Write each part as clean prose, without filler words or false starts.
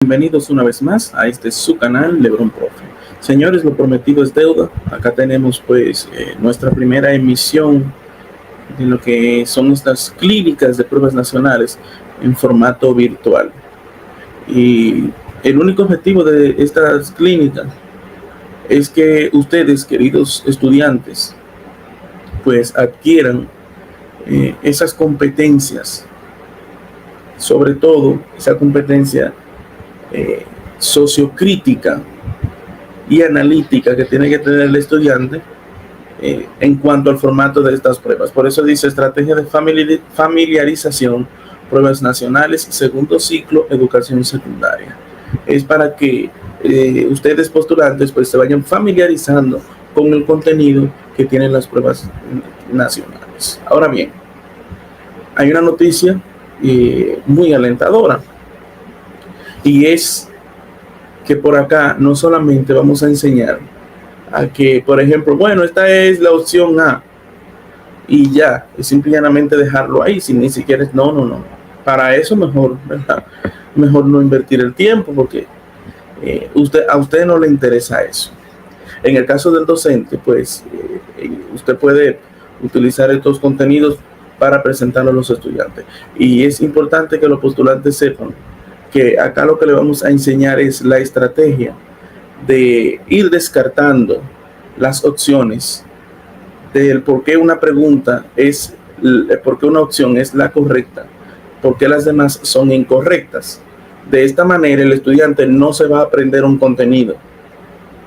Bienvenidos una vez más a este su canal Lebron Profe. Señores, lo prometido es deuda. Acá tenemos nuestra primera emisión de lo que son estas clínicas de pruebas nacionales en formato virtual. Y el único objetivo de estas clínicas es que ustedes, queridos estudiantes, pues adquieran esas competencias, sobre todo esa competencia sociocrítica y analítica que tiene que tener el estudiante en cuanto al formato de estas pruebas. Por eso dice estrategia de familiarización, pruebas nacionales, segundo ciclo, educación secundaria. Es para que ustedes postulantes pues se vayan familiarizando con el contenido que tienen las pruebas nacionales. Ahora bien, hay una noticia muy alentadora, y es que por acá no solamente vamos a enseñar a que, por ejemplo, bueno, esta es la opción A y ya, es simplemente dejarlo ahí, sin ni siquiera, no. Para eso mejor, ¿verdad? Mejor no invertir el tiempo, porque a usted no le interesa eso. En el caso del docente, pues usted puede utilizar estos contenidos para presentarlo a los estudiantes. Y es importante que los postulantes sepan que acá lo que le vamos a enseñar es la estrategia de ir descartando las opciones del por qué una pregunta es, por qué una opción es la correcta, por qué las demás son incorrectas. De esta manera el estudiante no se va a aprender un contenido,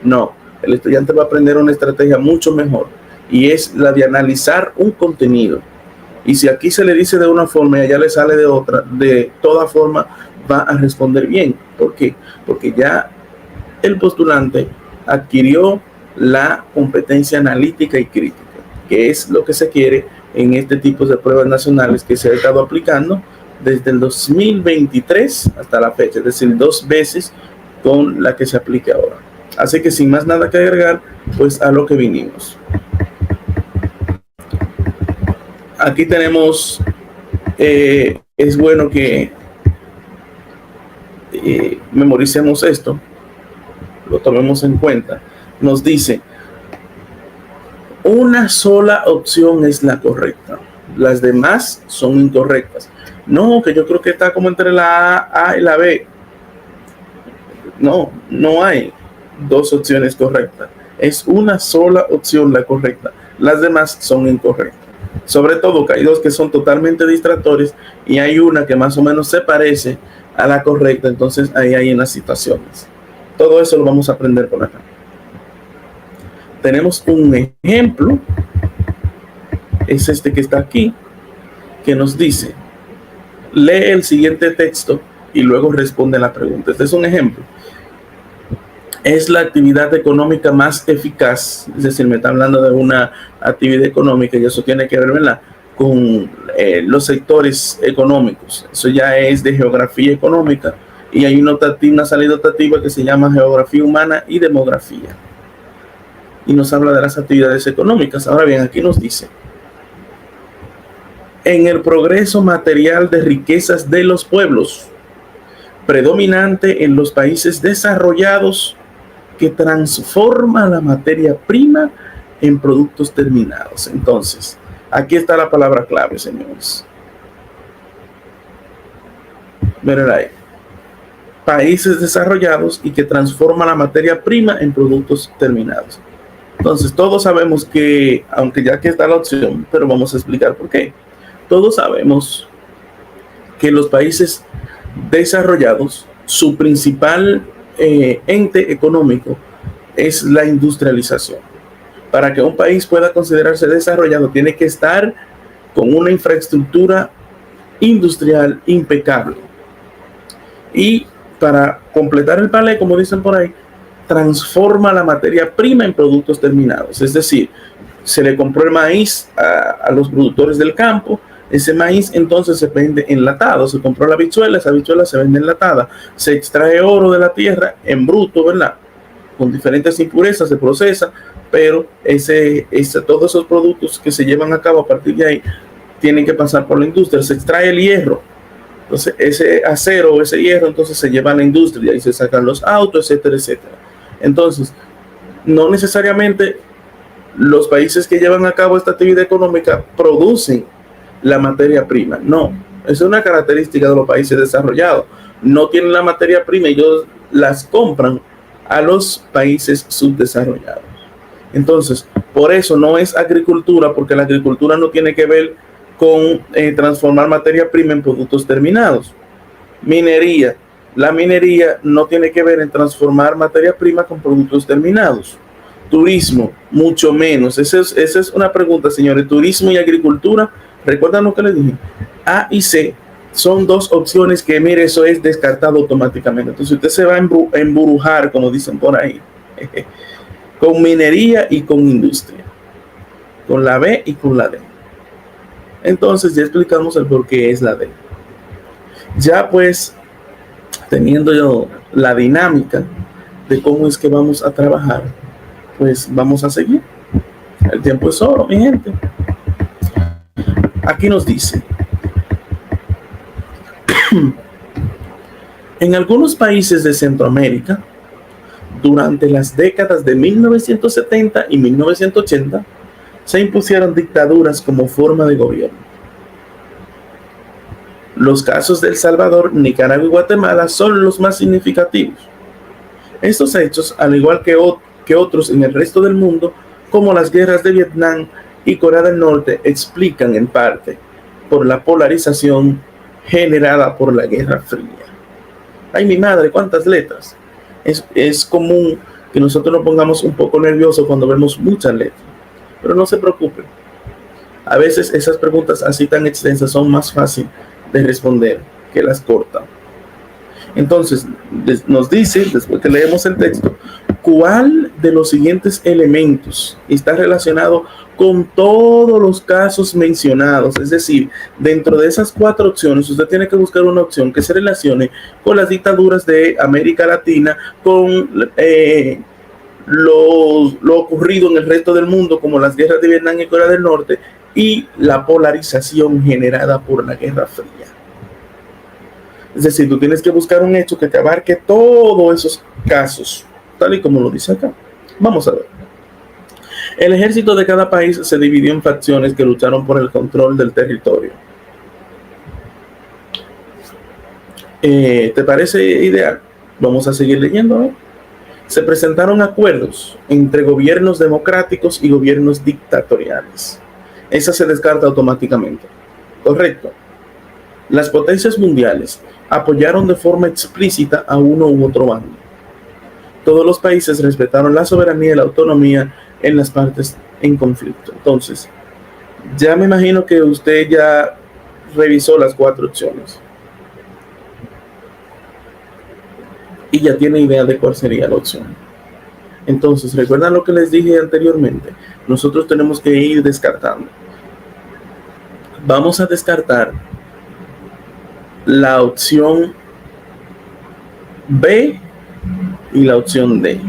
no, el estudiante va a aprender una estrategia mucho mejor, y es la de analizar un contenido. Y si aquí se le dice de una forma y allá le sale de otra, de toda forma va a responder bien. ¿Por qué? Porque ya el postulante adquirió la competencia analítica y crítica, que es lo que se quiere en este tipo de pruebas nacionales que se ha estado aplicando desde el 2023 hasta la fecha, es decir, 2 veces con la que se aplique ahora. Así que sin más nada que agregar, pues a lo que vinimos. Aquí tenemos, es bueno que memoricemos esto, lo tomemos en cuenta. Nos dice, una sola opción es la correcta, las demás son incorrectas. No, que yo creo que está como entre la A y la B. No hay 2 opciones correctas, es una sola opción la correcta, las demás son incorrectas. Sobre todo que hay 2 que son totalmente distractores y hay una que más o menos se parece a la correcta, entonces ahí hay unas situaciones. Todo eso lo vamos a aprender por acá. Tenemos un ejemplo, es este que está aquí, que nos dice, lee el siguiente texto y luego responde la pregunta. Este es un ejemplo. Es la actividad económica más eficaz, es decir, me está hablando de una actividad económica y eso tiene que ver, ¿verdad?, con los sectores económicos. Eso ya es de geografía económica y hay una salida optativa que se llama geografía humana y demografía, y nos habla de las actividades económicas. Ahora bien, aquí nos dice, en el progreso material de riquezas de los pueblos, predominante en los países desarrollados, que transforma la materia prima en productos terminados. Entonces, aquí está la palabra clave, señores. Miren ahí. Países desarrollados y que transforma la materia prima en productos terminados. Entonces, todos sabemos que, aunque ya aquí está la opción, pero vamos a explicar por qué. Todos sabemos que los países desarrollados, su principal ente económico es la industrialización. Para que un país pueda considerarse desarrollado, tiene que estar con una infraestructura industrial impecable. Y para completar el palé, como dicen por ahí, transforma la materia prima en productos terminados. Es decir, se le compró el maíz a los productores del campo. Ese maíz entonces se vende enlatado, se compró la habichuela, esa habichuela se vende enlatada, se extrae oro de la tierra en bruto, ¿verdad?, con diferentes impurezas, se procesa, pero todos esos productos que se llevan a cabo a partir de ahí tienen que pasar por la industria. Se extrae el hierro, Entonces, ese acero o ese hierro, entonces se lleva a la industria y se sacan los autos, etcétera, etcétera. Entonces, no necesariamente los países que llevan a cabo esta actividad económica producen la materia prima. No, esa es una característica de los países desarrollados. No tienen la materia prima, ellos las compran a los países subdesarrollados. Entonces, por eso no es agricultura, porque la agricultura no tiene que ver con transformar materia prima en productos terminados. Minería. La minería no tiene que ver en transformar materia prima con productos terminados. Turismo, mucho menos. Esa es una pregunta, señores. Turismo y agricultura, ¿recuerdan lo que les dije? A y C son dos opciones que, mire, eso es descartado automáticamente. Entonces usted se va a emburujar, como dicen por ahí, con minería y con industria, con la B y con la D. Entonces ya explicamos el por qué es la D. Ya pues, teniendo yo la dinámica de cómo es que vamos a trabajar, pues vamos a seguir. El tiempo es oro, mi gente. Aquí nos dice, en algunos países de Centroamérica, durante las décadas de 1970 y 1980, se impusieron dictaduras como forma de gobierno. Los casos de El Salvador, Nicaragua y Guatemala son los más significativos. Estos hechos, al igual que otros en el resto del mundo, como las guerras de Vietnam y Corea del Norte, explican en parte por la polarización generada por la Guerra Fría. Ay, mi madre, cuántas letras. Es común que nosotros nos pongamos un poco nerviosos cuando vemos muchas letras, pero no se preocupen. A veces esas preguntas así tan extensas son más fáciles de responder que las cortas. Entonces, nos dice, después que leemos el texto, ¿cuál de los siguientes elementos está relacionado con todos los casos mencionados? Es decir, dentro de esas 4 opciones, usted tiene que buscar una opción que se relacione con las dictaduras de América Latina, con lo ocurrido en el resto del mundo, como las guerras de Vietnam y Corea del Norte, y la polarización generada por la Guerra Fría. Es decir, tú tienes que buscar un hecho que te abarque todos esos casos, tal y como lo dice acá. Vamos a ver. El ejército de cada país se dividió en facciones que lucharon por el control del territorio. ¿Te parece ideal? Vamos a seguir leyendo, ¿eh? Se presentaron acuerdos entre gobiernos democráticos y gobiernos dictatoriales. Esa se descarta automáticamente. Correcto. Las potencias mundiales apoyaron de forma explícita a uno u otro bando. Todos los países respetaron la soberanía y la autonomía en las partes en conflicto. Entonces, ya me imagino que usted ya revisó las 4 opciones y ya tiene idea de cuál sería la opción. Entonces, ¿recuerdan lo que les dije anteriormente? Nosotros tenemos que ir descartando. Vamos a descartar la opción B y la opción D.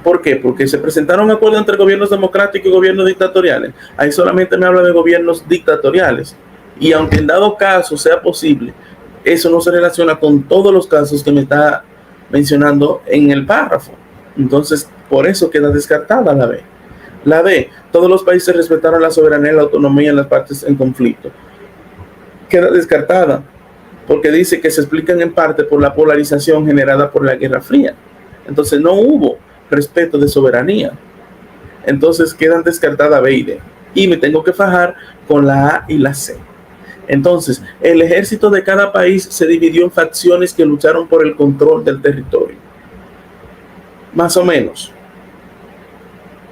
¿Por qué? Porque se presentaron acuerdos entre gobiernos democráticos y gobiernos dictatoriales. Ahí solamente me habla de gobiernos dictatoriales. Y aunque en dado caso sea posible, eso no se relaciona con todos los casos que me está mencionando en el párrafo. Entonces, por eso queda descartada la B. La D, todos los países respetaron la soberanía y la autonomía en las partes en conflicto. Queda descartada porque dice que se explican en parte por la polarización generada por la Guerra Fría. Entonces no hubo respeto de soberanía. Entonces quedan descartadas B y D. Y me tengo que fajar con la A y la C. Entonces, el ejército de cada país se dividió en facciones que lucharon por el control del territorio. Más o menos.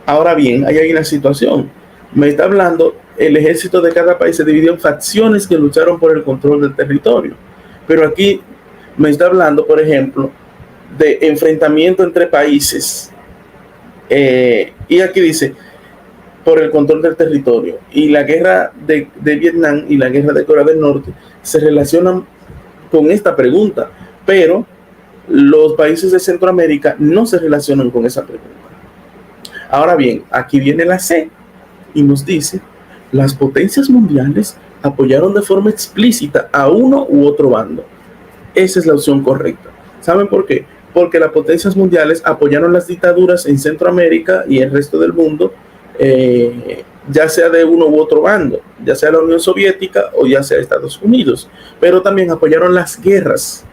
Ahora bien, ahí hay una situación. Me está hablando, el ejército de cada país se dividió en facciones que lucharon por el control del territorio. Pero aquí me está hablando, por ejemplo, de enfrentamiento entre países. Y aquí dice, por el control del territorio. Y la guerra de Vietnam y la guerra de Corea del Norte se relacionan con esta pregunta. Pero los países de Centroamérica no se relacionan con esa pregunta. Ahora bien, aquí viene la C y nos dice, las potencias mundiales apoyaron de forma explícita a uno u otro bando. Esa es la opción correcta. ¿Saben por qué? Porque las potencias mundiales apoyaron las dictaduras en Centroamérica y el resto del mundo, ya sea de uno u otro bando, ya sea la Unión Soviética o ya sea Estados Unidos, pero también apoyaron las guerras,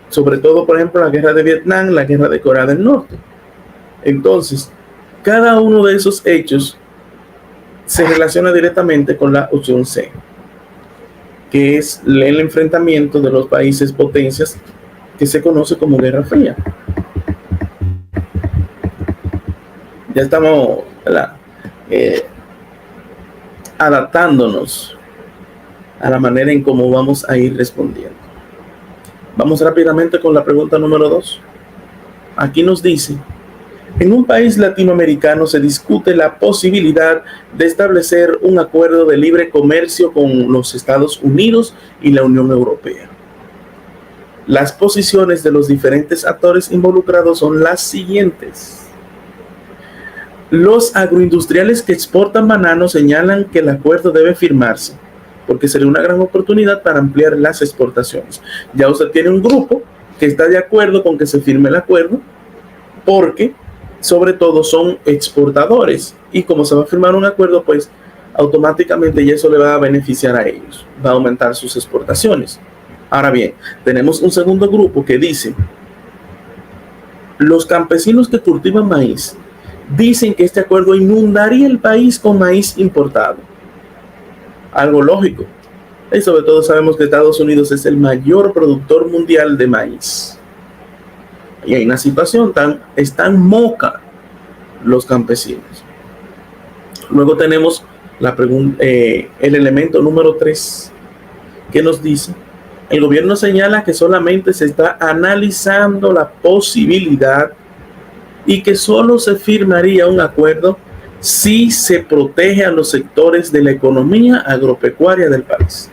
sobre todo, por ejemplo, la guerra de Vietnam, la guerra de Corea del Norte. Entonces, cada uno de esos hechos se relaciona directamente con la opción C, que es el enfrentamiento de los países potencias que se conoce como Guerra Fría. Ya estamos adaptándonos a la manera en cómo vamos a ir respondiendo. Vamos rápidamente con la pregunta número 2. Aquí nos dice: en un país latinoamericano se discute la posibilidad de establecer un acuerdo de libre comercio con los Estados Unidos y la Unión Europea. Las posiciones de los diferentes actores involucrados son las siguientes. Los agroindustriales que exportan bananos señalan que el acuerdo debe firmarse, porque sería una gran oportunidad para ampliar las exportaciones. Ya usted tiene un grupo que está de acuerdo con que se firme el acuerdo, porque sobre todo son exportadores, y como se va a firmar un acuerdo, pues automáticamente ya eso le va a beneficiar a ellos, va a aumentar sus exportaciones. Ahora bien, tenemos un segundo grupo que dice: los campesinos que cultivan maíz dicen que este acuerdo inundaría el país con maíz importado. Algo lógico. Y sobre todo sabemos que Estados Unidos es el mayor productor mundial de maíz. Y hay una situación están moca los campesinos. Luego tenemos el elemento número 3, que nos dice: el gobierno señala que solamente se está analizando la posibilidad y que solo se firmaría un acuerdo si se protege a los sectores de la economía agropecuaria del país.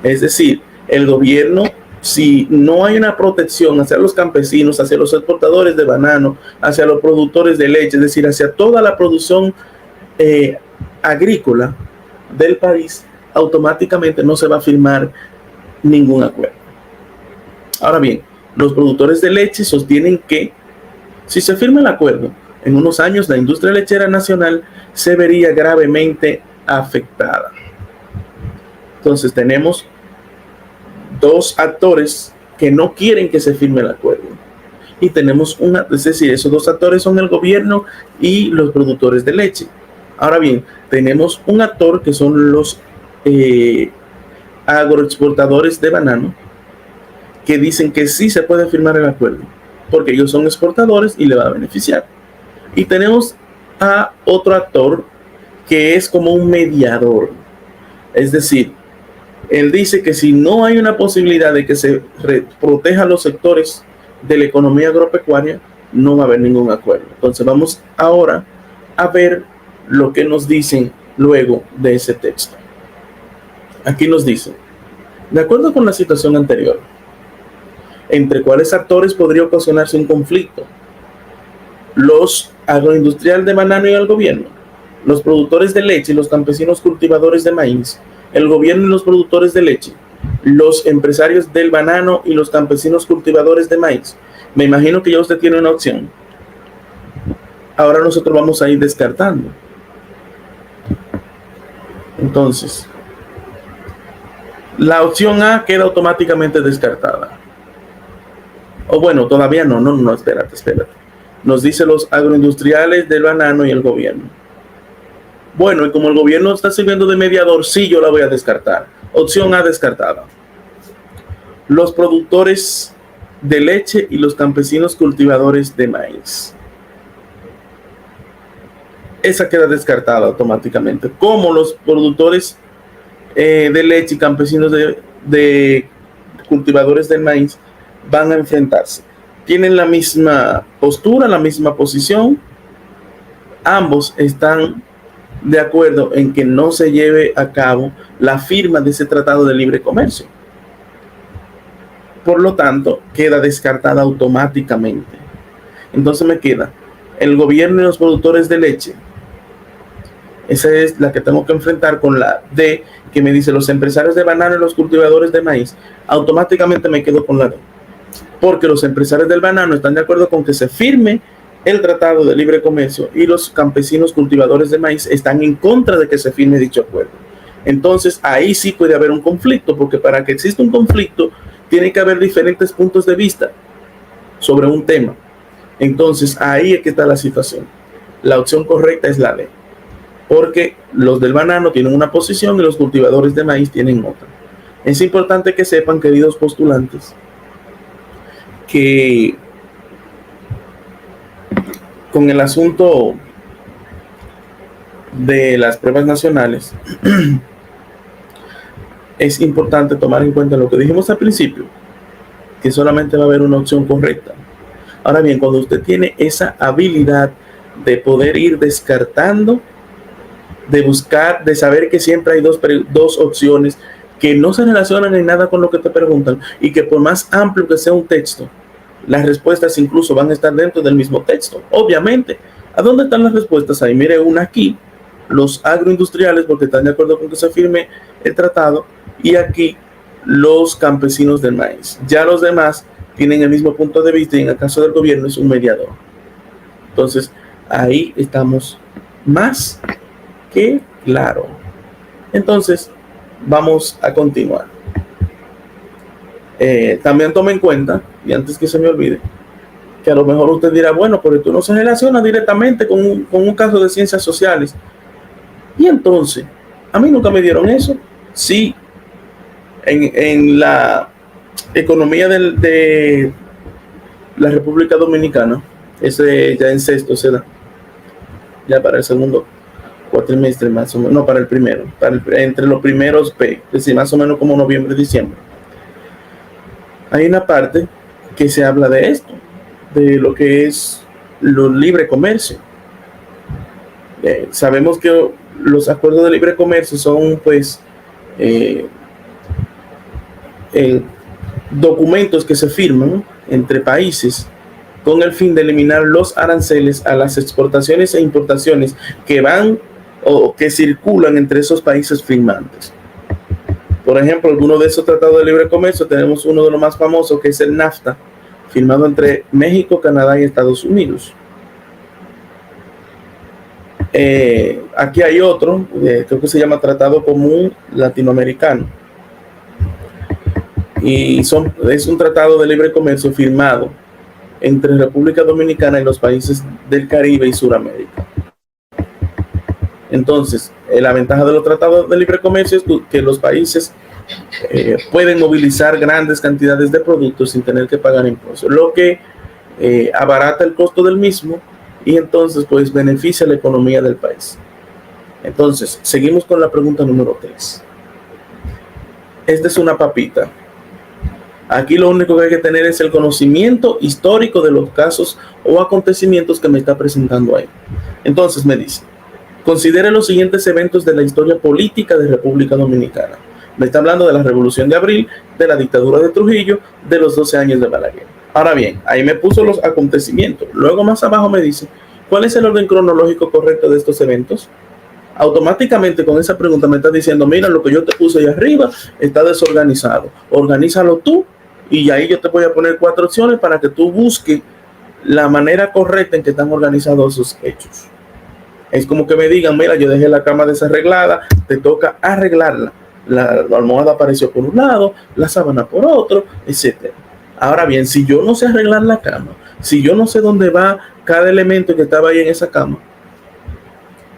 Es decir, el gobierno, si no hay una protección hacia los campesinos, hacia los exportadores de banano, hacia los productores de leche, es decir, hacia toda la producción agrícola del país, automáticamente no se va a firmar ningún acuerdo. Ahora bien, los productores de leche sostienen que si se firma el acuerdo, en unos años la industria lechera nacional se vería gravemente afectada. Entonces tenemos dos actores que no quieren que se firme el acuerdo. Y tenemos es decir, esos dos actores son el gobierno y los productores de leche. Ahora bien, tenemos un actor que son los agroexportadores de banano, que dicen que sí se puede firmar el acuerdo, porque ellos son exportadores y le va a beneficiar. Y tenemos a otro actor que es como un mediador. Es decir, él dice que si no hay una posibilidad de que se proteja los sectores de la economía agropecuaria, no va a haber ningún acuerdo. Entonces vamos ahora a ver lo que nos dicen luego de ese texto. Aquí nos dicen: de acuerdo con la situación anterior, ¿entre cuáles actores podría ocasionarse un conflicto? Los agroindustriales de banano y el gobierno, los productores de leche y los campesinos cultivadores de maíz, el gobierno y los productores de leche, los empresarios del banano y los campesinos cultivadores de maíz. Me imagino que ya usted tiene una opción. Ahora nosotros vamos a ir descartando. Entonces, la opción A queda automáticamente descartada. O bueno, todavía no, espérate. Nos dice los agroindustriales del banano y el gobierno. Bueno, y como el gobierno está sirviendo de mediador, sí, yo la voy a descartar. Opción A descartada. Los productores de leche y los campesinos cultivadores de maíz. Esa queda descartada automáticamente. Como los productores de leche y campesinos de cultivadores del maíz van a enfrentarse. Tienen la misma postura, la misma posición. Ambos están de acuerdo en que no se lleve a cabo la firma de ese tratado de libre comercio. Por lo tanto, queda descartada automáticamente. Entonces me queda el gobierno y los productores de leche. Esa es la que tengo que enfrentar con la D, que me dice los empresarios de banano y los cultivadores de maíz. Automáticamente me quedo con la D, porque los empresarios del banano están de acuerdo con que se firme el Tratado de Libre Comercio y los campesinos cultivadores de maíz están en contra de que se firme dicho acuerdo. Entonces ahí sí puede haber un conflicto, porque para que exista un conflicto tiene que haber diferentes puntos de vista sobre un tema. Entonces ahí es que está la situación. La opción correcta es la D, porque los del banano tienen una posición y los cultivadores de maíz tienen otra. Es importante que sepan, queridos postulantes, que con el asunto de las pruebas nacionales es importante tomar en cuenta lo que dijimos al principio, que solamente va a haber una opción correcta. Ahora bien, cuando usted tiene esa habilidad de poder ir descartando, de buscar, de saber que siempre hay dos opciones que no se relacionan en nada con lo que te preguntan y que por más amplio que sea un texto, las respuestas incluso van a estar dentro del mismo texto. Obviamente, ¿a dónde están las respuestas? Ahí mire una aquí, los agroindustriales, porque están de acuerdo con que se firme el tratado, y aquí los campesinos del maíz. Ya los demás tienen el mismo punto de vista y en el caso del gobierno es un mediador. Entonces, ahí estamos más que claro. Entonces, vamos a continuar. También tome en cuenta, y antes que se me olvide, que a lo mejor usted dirá, bueno, pero tú no se relaciona directamente con un caso de ciencias sociales. Y entonces, a mí nunca me dieron eso. Sí, en la economía de la República Dominicana, ese ya en sexto se da, ya para el segundo cuatrimestre más o menos, no, para el primero, entre los primeros P, es decir, más o menos como noviembre, diciembre. Hay una parte que se habla de esto, de lo que es lo libre comercio. Sabemos que los acuerdos de libre comercio son pues documentos que se firman entre países con el fin de eliminar los aranceles a las exportaciones e importaciones que van o que circulan entre esos países firmantes. Por ejemplo, algunos de esos tratados de libre comercio, tenemos uno de los más famosos, que es el NAFTA, firmado entre México, Canadá y Estados Unidos. Aquí hay otro, creo que se llama Tratado Común Latinoamericano. Y es un tratado de libre comercio firmado entre República Dominicana y los países del Caribe y Suramérica. Entonces, la ventaja de los tratados de libre comercio es que los países pueden movilizar grandes cantidades de productos sin tener que pagar impuestos, lo que abarata el costo del mismo y entonces pues beneficia la economía del país. Entonces, seguimos con la pregunta número 3. Esta es una papita. Aquí lo único que hay que tener es el conocimiento histórico de los casos o acontecimientos que me está presentando ahí. Entonces me dice, considere los siguientes eventos de la historia política de República Dominicana. Me está hablando de la Revolución de Abril, de la dictadura de Trujillo, de los 12 años de Balaguer. Ahora bien, ahí me puso los acontecimientos. Luego más abajo me dice, ¿cuál es el orden cronológico correcto de estos eventos? Automáticamente con esa pregunta me está diciendo, mira, lo que yo te puse ahí arriba está desorganizado. Organízalo tú y ahí yo te voy a poner 4 opciones para que tú busques la manera correcta en que están organizados esos hechos. Es como que me digan, mira, yo dejé la cama desarreglada, te toca arreglarla. La almohada apareció por un lado, la sábana por otro, etc. Ahora bien, si yo no sé arreglar la cama, si yo no sé dónde va cada elemento que estaba ahí en esa cama,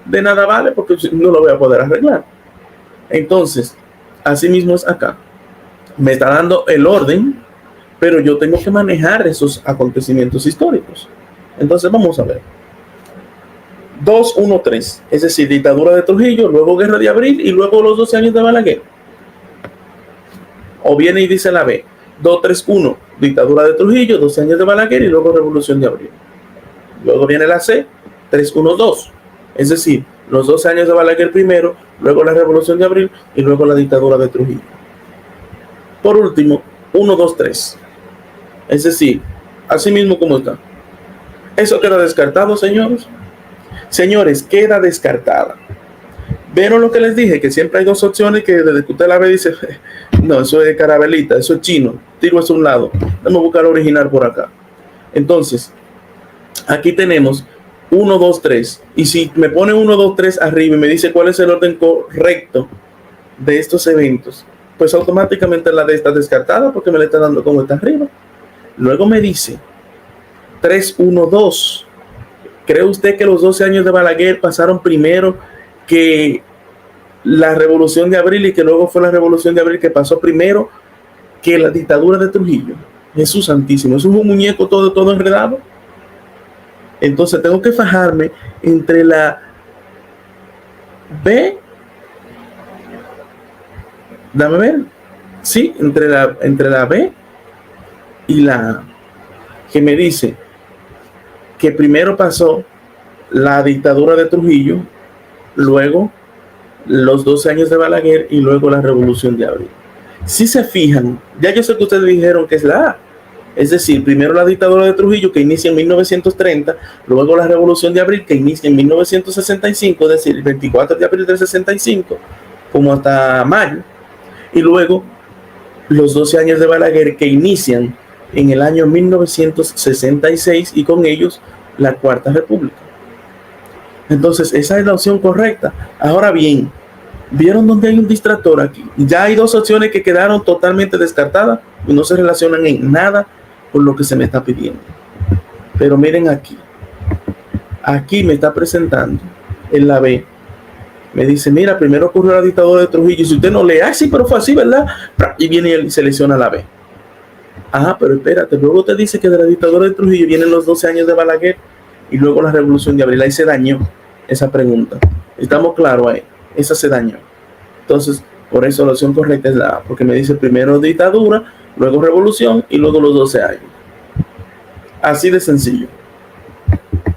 de nada vale porque no lo voy a poder arreglar. Entonces, así mismo es acá. Me está dando el orden, pero yo tengo que manejar esos acontecimientos históricos. Entonces, vamos a ver. 2, 1, 3, es decir, dictadura de Trujillo, luego guerra de Abril y luego los 12 años de Balaguer. O viene y dice la B, 2, 3, 1, dictadura de Trujillo, 12 años de Balaguer y luego revolución de Abril. Luego viene la C, 3, 1, 2, es decir, los 12 años de Balaguer primero, luego la revolución de Abril y luego la dictadura de Trujillo. Por último, 1, 2, 3, es decir, así mismo como está. Eso queda descartado, señores. Señores, queda descartada. ¿Vieron lo que les dije? Que siempre hay dos opciones que desde que usted la ve dice, no, eso es carabelita, eso es chino, tiro eso a un lado, vamos a buscar el original por acá. Entonces, aquí tenemos 1, 2, 3. Y si me pone 1, 2, 3 arriba y me dice cuál es el orden correcto de estos eventos, pues automáticamente la D está descartada porque me le está dando como está arriba. Luego me dice 3, 1, 2. ¿Cree usted que los 12 años de Balaguer pasaron primero que la Revolución de Abril y que luego fue la Revolución de Abril que pasó primero que la dictadura de Trujillo? Jesús santísimo, eso es un muñeco todo enredado. Entonces tengo que fajarme entre la B, dame ver, sí, entre la B y la A, que me dice que primero pasó la dictadura de Trujillo, luego los 12 años de Balaguer y luego la Revolución de Abril. Si se fijan, ya yo sé que ustedes dijeron que es la A. Es decir, primero la dictadura de Trujillo, que inicia en 1930, luego la Revolución de Abril, que inicia en 1965, es decir, el 24 de abril del 65, como hasta mayo, y luego los 12 años de Balaguer, que inician en el año 1966, y con ellos la Cuarta República. Entonces, esa es la opción correcta. Ahora bien, ¿vieron donde hay un distractor aquí? Ya hay dos opciones que quedaron totalmente descartadas y no se relacionan en nada con lo que se me está pidiendo. Pero miren aquí. Aquí me está presentando en la B. Me dice, mira, primero ocurrió la dictadura de Trujillo. Y si usted no lee, sí, pero fue así, ¿verdad? Y viene y selecciona la B. Ajá, pero espérate, luego te dice que de la dictadura de Trujillo vienen los 12 años de Balaguer y luego la Revolución de Abril. Ahí se dañó esa pregunta. Estamos claros ahí. Esa se dañó. Entonces, por eso la opción correcta es la A, porque me dice primero dictadura, luego revolución y luego los 12 años. Así de sencillo.